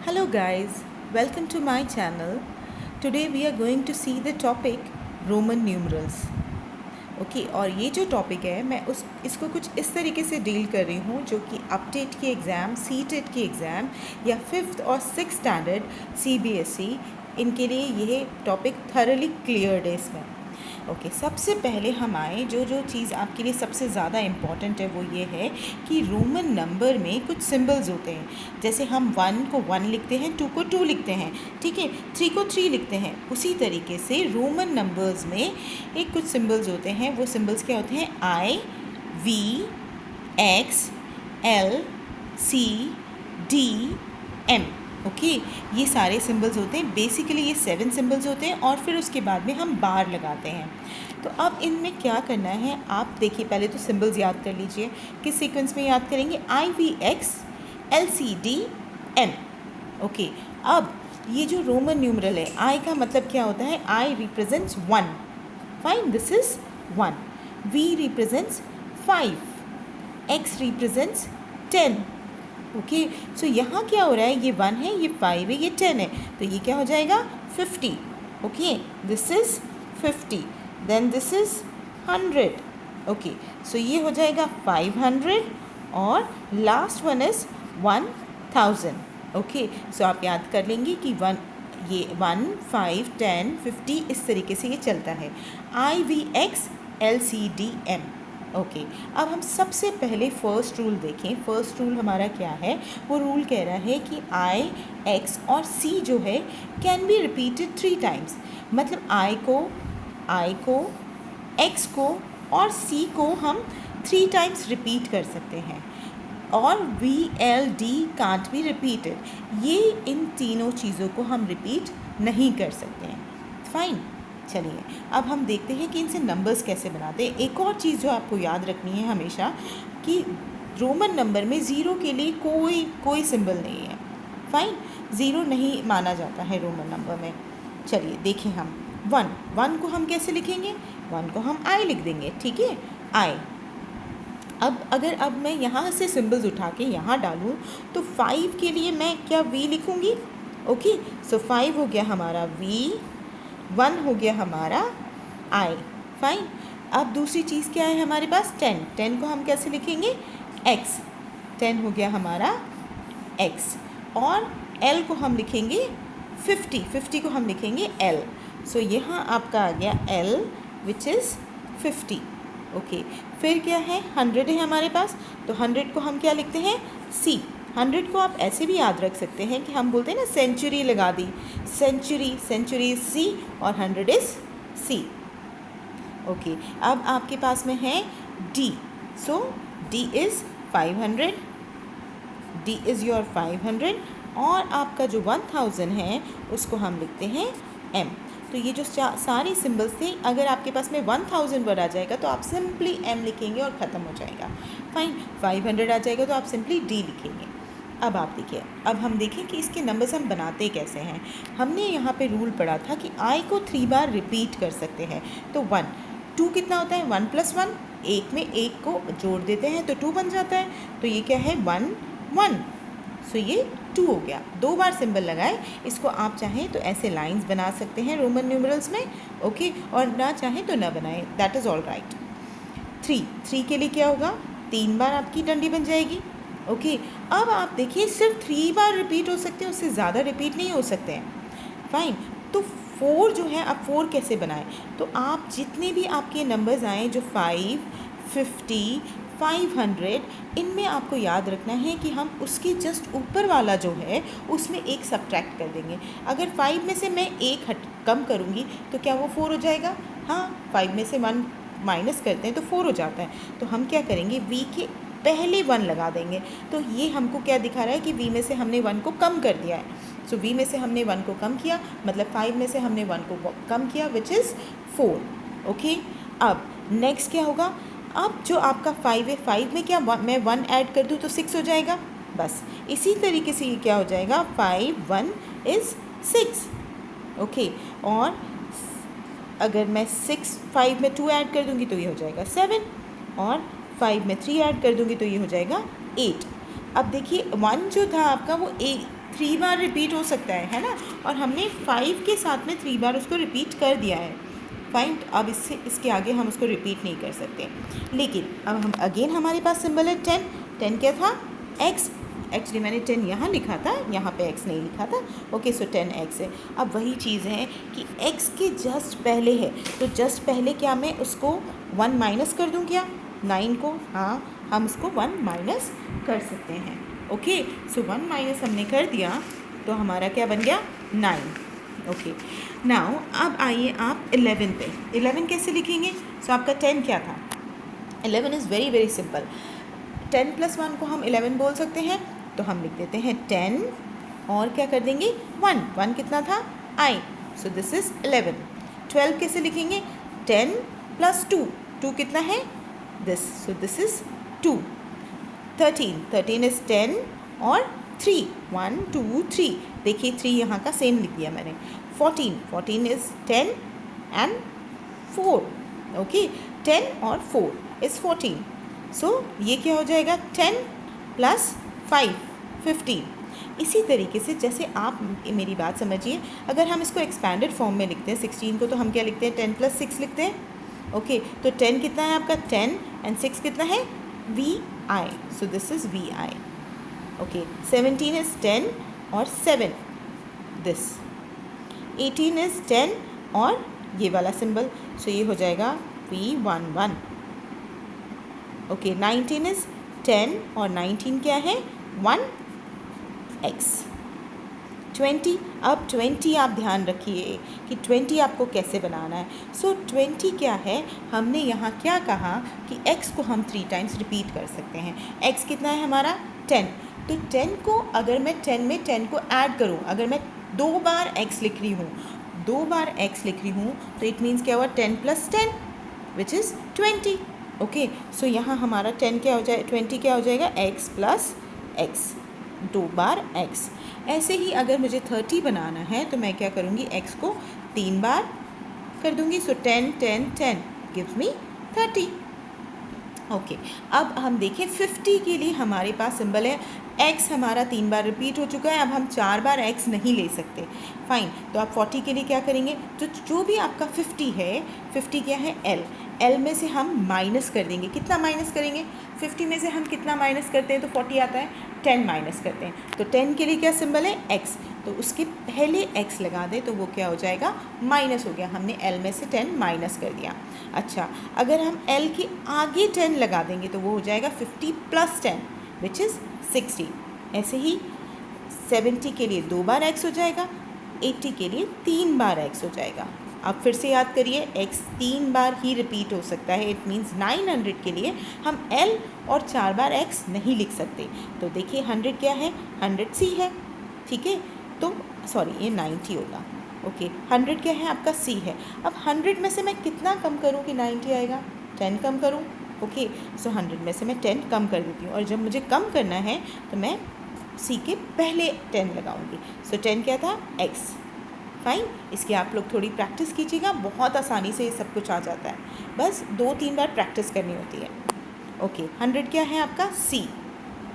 Hello guys, welcome to my channel. Today we are going to see the topic Roman numerals. Okay और ये जो topic है मैं इसको कुछ इस तरीके से डील कर रही हूँ जो कि अपटेट की एग्ज़ाम, सीटेट की एग्ज़ाम या 5th और 6th स्टैंडर्ड CBSE इनके लिए ये टॉपिक थरली क्लियर्ड है इसमें। ओके सबसे पहले हम आए जो चीज़ आपके लिए सबसे ज़्यादा इम्पॉर्टेंट है वो ये है कि रोमन नंबर में कुछ सिंबल्स होते हैं। जैसे हम 1 को 1 लिखते हैं, 2 को 2 लिखते हैं, ठीक है, 3 को 3 लिखते हैं। उसी तरीके से रोमन नंबर्स में एक कुछ सिंबल्स होते हैं। वो सिंबल्स क्या होते हैं? I, V, X, L, C, D, M. Okay ये सारे सिंबल्स होते हैं। बेसिकली ये 7 सिंबल्स होते हैं और फिर उसके बाद में हम बार लगाते हैं। तो अब इनमें क्या करना है, आप देखिए पहले तो सिंबल्स याद कर लीजिए। किस सीक्वेंस में याद करेंगे? I, V, X, L, C, D, M. Okay अब ये जो रोमन न्यूमरल है, आई का मतलब क्या होता है? I represents 1, fine, this is 1। V represents 5, X represents 10। Okay so यहाँ क्या हो रहा है? ये 1 है, ये 5 है, ये 10 है, तो ये क्या हो जाएगा? 50। Okay this is 50, then this is 100। Okay so ये हो जाएगा 500 और last one is 1000। Okay so आप याद कर लेंगे कि 1, 5, 10, 50 इस तरीके से ये चलता है। I, V, X, L, C, D, M. Okay अब हम सबसे पहले फ़र्स्ट रूल देखें। फ़र्स्ट रूल हमारा क्या है? वो रूल कह रहा है कि आई, एक्स और सी जो है कैन बी रिपीटेड 3 टाइम्स। मतलब आई को, एक्स को और सी को हम 3 टाइम्स रिपीट कर सकते हैं। और V, L, D can't be repeated. ये इन तीनों चीज़ों को हम रिपीट नहीं कर सकते हैं। फाइन, चलिए अब हम देखते हैं कि इनसे नंबर्स कैसे बनाते हैं। एक और चीज़ जो आपको याद रखनी है हमेशा कि रोमन नंबर में ज़ीरो के लिए कोई सिंबल नहीं है। फाइन, ज़ीरो नहीं माना जाता है रोमन नंबर में। चलिए देखें हम 1 को हम कैसे लिखेंगे? 1 को हम आई लिख देंगे, ठीक है, आई। अब मैं यहाँ से सिंबल्स उठा के यहाँ डालूँ तो 5 के लिए मैं क्या वी लिखूँगी? ओके सो 5 हो गया हमारा वी, 1 हो गया हमारा आई। फाइन, अब दूसरी चीज़ क्या है हमारे पास? 10 को हम कैसे लिखेंगे? एक्स। 10 हो गया हमारा एक्स और एल को हम लिखेंगे 50 को हम लिखेंगे एल। सो यहाँ आपका आ गया एल विच इज़ 50। ओके फिर क्या है? 100 है हमारे पास, तो 100 को हम क्या लिखते हैं? सी। 100 को आप ऐसे भी याद रख सकते हैं कि हम बोलते हैं ना सेंचुरी लगा दी, सेंचुरी इज सी और 100 इज़ सी। ओके अब आपके पास में है D. So D is 500, D is your 500 और आपका जो 1000 है उसको हम लिखते हैं एम। तो ये जो सारी सिंबल्स थे, अगर आपके पास में 1000 वर्ड आ जाएगा तो आप सिंपली एम लिखेंगे और ख़त्म हो जाएगा। फाइन, 500 आ जाएगा तो आप सिंपली डी लिखेंगे। अब आप देखिए, अब हम देखें कि इसके नंबर्स हम बनाते कैसे हैं। हमने यहाँ पे रूल पढ़ा था कि आई को 3 बार रिपीट कर सकते हैं। तो 1, 2 कितना होता है? 1 + 1, एक में एक को जोड़ देते हैं तो 2 बन जाता है। तो ये क्या है? 1, 1। सो ये 2 हो गया। 2 बार सिंबल लगाए। इसको आप चाहें तो ऐसे लाइंस बना सकते हैं रोमन न्यूमरल्स में, ओके, और ना चाहें तो ना बनाएं, दैट इज़ ऑल राइट। 3 के लिए क्या होगा? 3 बार आपकी डंडी बन जाएगी। ओके अब आप देखिए सिर्फ 3 बार रिपीट हो सकते हैं, उससे ज़्यादा रिपीट नहीं हो सकते हैं। फाइन, तो 4 जो है, आप 4 कैसे बनाएं? तो आप जितने भी आपके नंबर्स आएँ जो 5, 50, 500, इनमें आपको याद रखना है कि हम उसके जस्ट ऊपर वाला जो है उसमें एक सब्ट्रैक्ट कर देंगे। अगर 5 में से मैं एक कम करूँगी तो क्या वो 4 हो जाएगा? हाँ, 5 में से 1 माइनस करते हैं तो 4 हो जाता है। तो हम क्या करेंगे? वी के पहले 1 लगा देंगे। तो ये हमको क्या दिखा रहा है कि वी में से हमने 1 को कम कर दिया है। सो वी में से हमने 1 को कम किया, मतलब 5 में से हमने 1 को कम किया विच इज़ 4। ओके अब नेक्स्ट क्या होगा? अब जो आपका 5 है, 5 में क्या मैं 1 ऐड कर दूँ तो 6 हो जाएगा। बस इसी तरीके से ये क्या हो जाएगा? 5, 1 इज़ 6। ओके और अगर मैं 5 में 2 ऐड कर दूँगी तो ये हो जाएगा 7 और 5 में 3 ऐड कर दूँगी तो ये हो जाएगा 8। अब देखिए 1 जो था आपका वो 3 बार रिपीट हो सकता है ना, और हमने 5 के साथ में 3 बार उसको रिपीट कर दिया है। फाइन, अब इसके आगे हम उसको रिपीट नहीं कर सकते। लेकिन अब हम अगेन हमारे पास सिंबल है 10। 10 क्या था? x। एक्चुअली मैंने 10 यहाँ लिखा था, यहाँ पे x नहीं लिखा था। ओके, सो 10x है। अब वही चीज़ है कि x के जस्ट पहले है, तो जस्ट पहले क्या मैं उसको 1 माइनस कर दूँ क्या? 9 को, हाँ हम उसको 1 माइनस कर सकते हैं। ओके, सो 1 माइनस हमने कर दिया तो हमारा क्या बन गया? 9। ओके, नाउ अब आइए आप 11 पे। 11 कैसे लिखेंगे? सो आपका 10 क्या था? 11 इज़ वेरी वेरी सिंपल। 10 + 1 को हम 11 बोल सकते हैं, तो हम लिख देते हैं 10 और क्या कर देंगे? 1। 1 कितना था? I, so this is 11। 12 कैसे लिखेंगे? 10 + 2। 2 कितना है? This, so this is 2। 13 is 10 और 3। 1 2 3, देखिए 3 यहाँ का सेम लिख दिया मैंने। 14 इज़ 10 एंड 4। ओके, 10 और 4 इज़ 14। सो ये क्या हो जाएगा? 10 + 5 15। इसी तरीके से जैसे आप मेरी बात समझिए, अगर हम इसको एक्सपैंडेड फॉर्म में लिखते हैं 16 को, तो हम क्या लिखते हैं? 10 + 6 लिखते हैं। ओके, तो 10 कितना है आपका? 10 एंड 6 कितना है? VI, so this is VI। Okay, 17 is 10 और 7, दिस। 18 इज़ 10 और ये वाला सिंबल, सो ये हो जाएगा V11। ओके, 19 इज़ 10 और 19 क्या है? 1x। 20, अब 20 आप ध्यान रखिए कि 20 आपको कैसे बनाना है। सो 20 क्या है? हमने यहाँ क्या कहा कि x को हम 3 टाइम्स रिपीट कर सकते हैं। x कितना है हमारा? 10। तो 10 को अगर मैं 10 में 10 को ऐड करूँ, अगर मैं 2 बार x लिख रही हूँ, 2 बार x लिख रही हूँ, तो इट मीन्स क्या हुआ? 10 + 10 विच इज़ 20। ओके, सो यहाँ हमारा 10 क्या हो जाए? 20 क्या हो जाएगा? x + x, 2 बार x। ऐसे ही अगर मुझे 30 बनाना है तो मैं क्या करूँगी? x को 3 बार कर दूँगी। सो 10 10 10 गिव्स मी 30। ओके, अब हम देखें 50 के लिए हमारे पास सिंबल है x। हमारा 3 बार रिपीट हो चुका है, अब हम 4 बार x नहीं ले सकते। फाइन, तो आप 40 के लिए क्या करेंगे? तो जो भी आपका 50 है, 50 क्या है? L में से हम माइनस कर देंगे। कितना माइनस करेंगे? 50 में से हम कितना माइनस करते हैं तो 40 आता है? 10 माइनस करते हैं। तो 10 के लिए क्या सिंबल है? x, तो उसके पहले x लगा दें तो वो क्या हो जाएगा? माइनस हो गया, हमने L में से 10 माइनस कर दिया। अच्छा, अगर हम L के आगे 10 लगा देंगे तो वो हो जाएगा 50 + 10 विच इज़ 60। ऐसे ही 70 के लिए 2 बार x हो जाएगा, 80 के लिए 3 बार x हो जाएगा। अब फिर से याद करिए, x 3 बार ही रिपीट हो सकता है। इट मीन्स 900 के लिए हम L और 4 बार x नहीं लिख सकते। तो देखिए 100 क्या है? 100 C है, ठीक है। तो सॉरी, ये 90 होगा। ओके, 100 क्या है? आपका C है। अब 100 में से मैं कितना कम करूँ कि 90 आएगा? 10 कम करूँ। ओके, सो 100 में से मैं 10 कम कर देती हूँ, और जब मुझे कम करना है तो मैं C के पहले 10 लगाऊंगी। सो 10 क्या था? X। फाइन, इसकी आप लोग थोड़ी प्रैक्टिस कीजिएगा, बहुत आसानी से ये सब कुछ आ जाता है, बस 2-3 बार प्रैक्टिस करनी होती है। ओके, 100 क्या है आपका? C।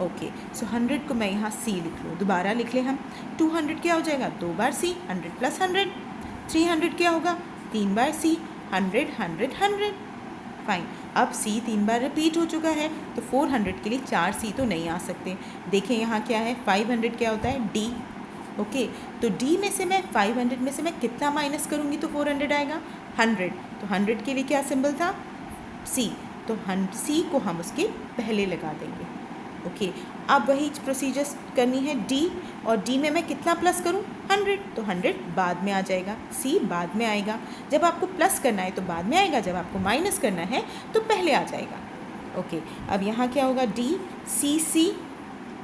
ओके, सो 100 को मैं यहाँ C लिख लूँ, दोबारा लिख लें हम। 200 क्या हो जाएगा? 2 बार C, 100 + 100। 300 क्या होगा? 3 बार C, 100 100 100। फाइन, अब C 3 बार रिपीट हो चुका है, तो 400 के लिए 4 C तो नहीं आ सकते। देखें यहाँ क्या है? 500 क्या होता है? D। ओके, तो D में से मैं 500 में से मैं कितना माइनस करूँगी तो 400 आएगा? 100। तो 100 के लिए क्या सिंबल था? C, तो C को हम उसके पहले लगा देंगे। ओके, अब वही प्रोसीजर्स करनी है D, और D में मैं कितना प्लस करूँ? 100, तो 100 बाद में आ जाएगा, C बाद में आएगा। जब आपको प्लस करना है तो बाद में आएगा, जब आपको माइनस करना है तो पहले आ जाएगा। ओके, अब यहाँ क्या होगा? D C C,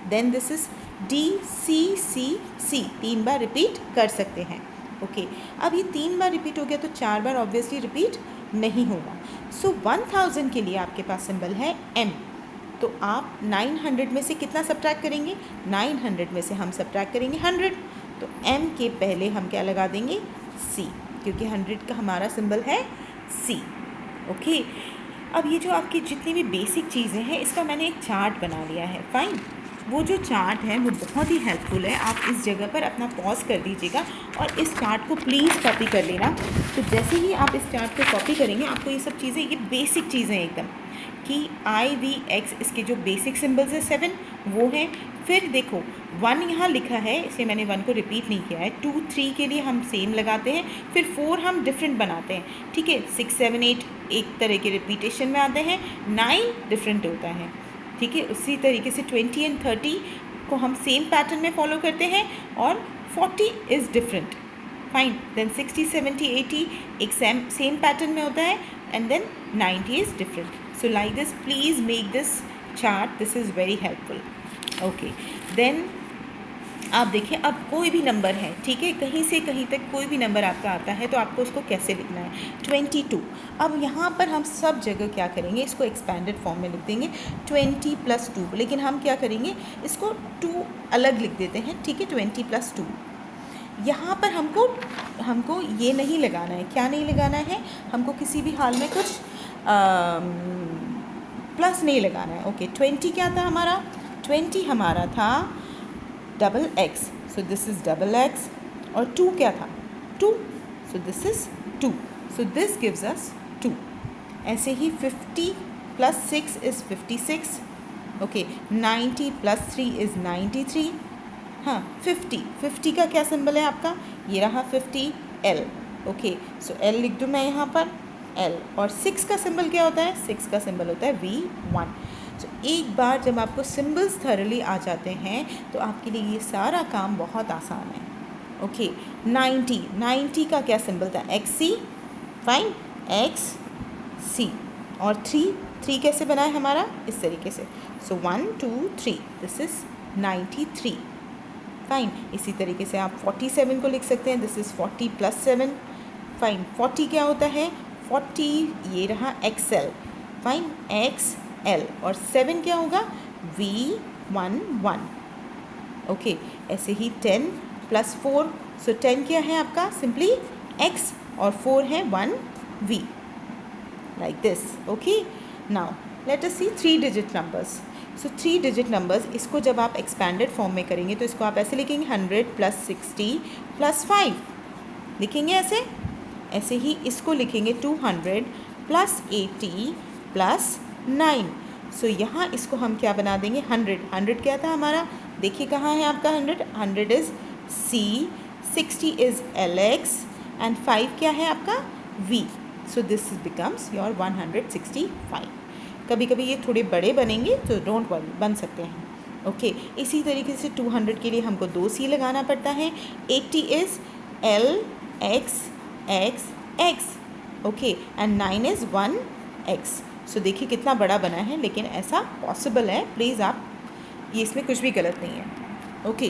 then this is D C C C, 3 बार रिपीट कर सकते हैं। ओके, अब ये 3 बार रिपीट हो गया तो 4 बार ऑब्वियसली रिपीट नहीं होगा। सो 1000 के लिए आपके पास सिंबल है M, तो आप 900 में से कितना सब्ट्रैक्ट करेंगे? 900 में से हम सब्ट्रैक्ट करेंगे 100, तो M के पहले हम क्या लगा देंगे? C, क्योंकि 100 का हमारा सिंबल है C। ओके, अब ये जो आपकी जितनी भी बेसिक चीज़ें हैं इसका मैंने एक चार्ट बना लिया है। फाइन, वो जो चार्ट है वो बहुत ही हेल्पफुल है। आप इस जगह पर अपना पॉज कर दीजिएगा और इस चार्ट को प्लीज़ कॉपी कर लेना। तो जैसे ही आप इस चार्ट को कॉपी करेंगे आपको ये सब चीज़ें, ये बेसिक चीज़ें एकदम कि IVX इसके जो बेसिक सिंबल्स है 7 वो हैं। फिर देखो 1 यहाँ लिखा है, इसलिए मैंने 1 को रिपीट नहीं किया है। 2 3 के लिए हम सेम लगाते हैं, फिर 4 हम डिफरेंट बनाते हैं, ठीक है। 6 7 8 एक तरह के रिपीटेशन में आते हैं, 9 डिफरेंट होता है, ठीक है। उसी तरीके से 20 एंड 30 को हम सेम पैटर्न में फॉलो करते हैं और 40 इज़ डिफरेंट, फाइन। देन 60 70 80 एक सेम पैटर्न में होता है and then 90 is different. So like this, please make this chart, this is very helpful. Okay, then आप देखिए अब कोई भी नंबर है, ठीक है, कहीं से कहीं तक कोई भी नंबर आपका आता है तो आपको उसको कैसे लिखना है। 22, अब यहाँ पर हम सब जगह क्या करेंगे, इसको एक्सपेंडेड फॉर्म में लिख देंगे 20 + 2, लेकिन हम क्या करेंगे, इसको 2 अलग लिख देते हैं, ठीक है। 20 + 2 यहाँ पर हमको ये नहीं लगाना है। क्या नहीं लगाना है, हमको किसी भी हाल में कुछ प्लस नहीं लगाना है। ओके, 20 क्या था हमारा, 20 हमारा था XX, so this is XX। और 2 क्या था, 2, सो this is 2, so this gives us 2। ऐसे ही 50 + 6 इज़ 56। Okay, 90 + 3 is 93। हाँ, 50 का क्या सिंबल है आपका, ये रहा 50 L। ओके, सो L लिख दूँ मैं यहाँ पर L। और 6 का सिंबल क्या होता है, 6 का सिंबल होता है V1। तो एक बार जब आपको सिंबल्स थरली आ जाते हैं तो आपके लिए ये सारा काम बहुत आसान है। ओके, 90 का क्या सिंबल था, XC, फाइन, XC। और 3 कैसे बना है हमारा, इस तरीके से, सो 1 2 3, दिस इज़ 93, फाइन। इसी तरीके से आप 47 को लिख सकते हैं, दिस इज़ 40 + 7, फाइन। 40 क्या होता है, 40 ये रहा XL, फाइन, XL। और 7 क्या होगा, V11। ओके, ऐसे ही 10 + 4, सो 10 क्या है आपका, सिंपली X, और 4 है 1V, like this. Okay, now let us see 3 digit numbers. So 3 digit numbers, इसको जब आप एक्सपैंडेड फॉर्म में करेंगे तो इसको आप ऐसे लिखेंगे 100 + 60 + 5 लिखेंगे ऐसे ही इसको लिखेंगे 200 + 80 + 9। सो यहाँ इसको हम क्या बना देंगे, 100 क्या था हमारा, देखिए कहाँ है आपका 100 is C, 60 is LX and 5 क्या है आपका V। So this becomes your 165। कभी कभी ये थोड़े बड़े बनेंगे तो डोंट वरी, बन सकते हैं। ओके, इसी तरीके से 200 के लिए हमको 2 C लगाना पड़ता है। 80 is LX X X, okay, and 9 is 1X। सो देखिए कितना बड़ा बना है, लेकिन ऐसा पॉसिबल है, प्लीज़ आप ये इसमें कुछ भी गलत नहीं है। Okay,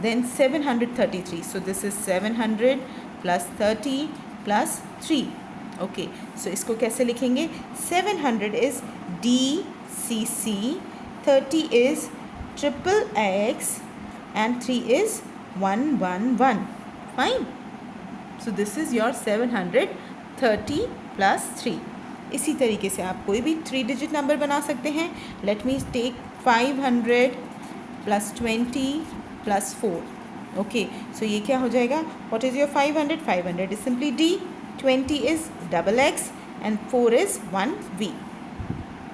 then 733, so this is 700 + 30 + 3। Okay, so इसको कैसे लिखेंगे, 700 is DCC, 30 is XXX and 3 is 111, fine. So this is your 730 + 3। इसी तरीके से आप कोई भी 3 डिजिट नंबर बना सकते हैं। Let me take 500 + 20 + 4। Okay, so ये क्या हो जाएगा, what is your 500, 500 is simply D, 20 is XX and 4 is 1V।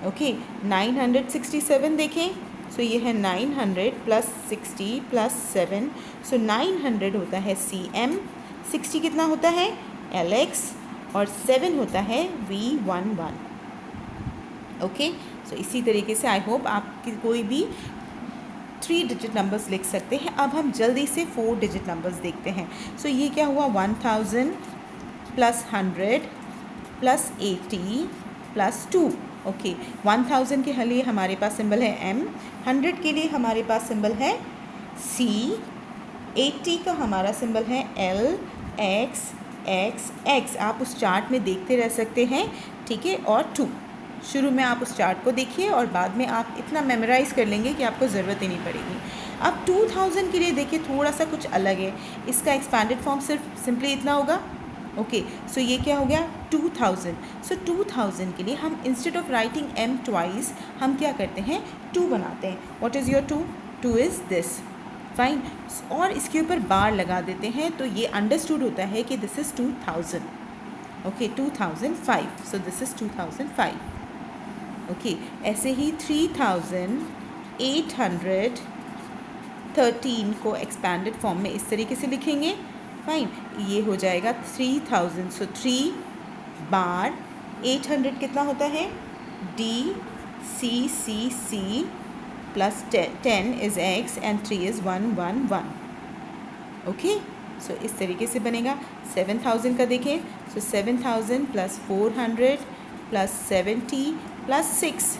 Okay, 967 देखें, सो ये है 900 + 60 + 7, सो 900 होता है CM, 60 कितना होता है LX और 7 होता है V11। ओके, सो इसी तरीके से आई होप आप कोई भी 3 डिजिट नंबर्स लिख सकते हैं। अब हम जल्दी से 4 डिजिट नंबर्स देखते हैं। सो ये क्या हुआ, 1000 + 100 + 80 + 2। ओके, 1000 के लिए हमारे पास सिंबल है M, 100 के लिए हमारे पास सिंबल है C, 80 का हमारा सिंबल है L X X X। आप उस चार्ट में देखते रह सकते हैं, ठीक है। और 2, शुरू में आप उस चार्ट को देखिए और बाद में आप इतना मेमोराइज़ कर लेंगे कि आपको ज़रूरत ही नहीं पड़ेगी। अब 2000 के लिए देखिए थोड़ा सा कुछ अलग है, इसका एक्सपैंडेड फॉर्म सिर्फ सिंपली इतना होगा। ओके, सो ये क्या हो गया 2000। सो 2000 के लिए हम instead of writing M twice हम क्या करते हैं, 2 बनाते हैं। What is your 2, 2 is this, fine. और इसके ऊपर बार लगा देते हैं तो ये अंडरस्टूड होता है कि this is 2000, okay 2005, so this is 2005, okay. ऐसे ही 3813 को एक्सपैंडेड फॉर्म में इस तरीके से लिखेंगे, फाइन। ये हो जाएगा 3000, सो 3 बार 800 कितना होता है, DCCC plus 10 is x and 3 is 111, okay. So इस तरीके से बनेगा। 7000 का देखें, so 7000 plus 400 plus 70 plus 6,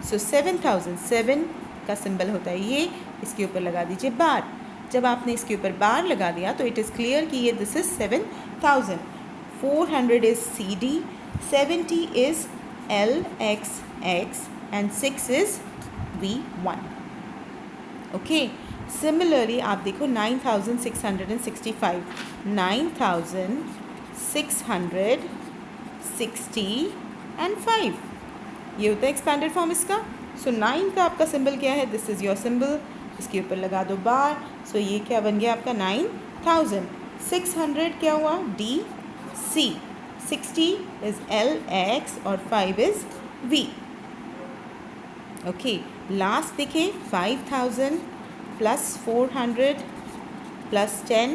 so 7000, 7 का सिंबल होता है ये, इसके ऊपर लगा दीजिए बार। जब आपने इसके ऊपर बार लगा दिया तो इट इज़ क्लियर कि ये this is 7000। 400 is CD, 70 is LXX and 6 is V1, okay. Similarly आप देखो 9665, 9660 एंड 5, ये होता है एक्सपैंडेड फॉर्म इसका। सो 9 का आपका सिंबल क्या है, दिस इज़ योर सिंबल, इसके ऊपर लगा दो बार। सो ये क्या बन गया आपका 9000। 600 क्या हुआ, DC, 60 इज़ LX और 5 इज़ V, ओके। लास्ट देखिए 5000 प्लस 400 प्लस 10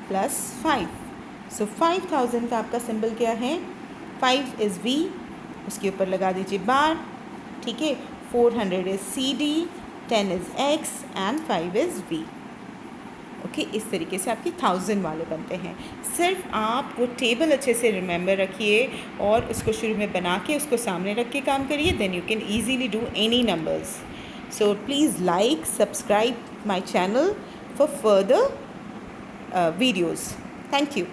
प्लस 5, सो 5000 का आपका सिंबल क्या है, 5 इज़ V, उसके ऊपर लगा दीजिए बार, ठीक है। 400 is CD, 10 is X and 5 is V, okay. इस तरीके से आपके 1000 वाले बनते हैं। सिर्फ आप वो टेबल अच्छे से रिमेंबर रखिए और उसको शुरू में बना के उसको सामने रख के काम करिए, then you can easily do any numbers. So please like, subscribe my channel for further videos. Thank you.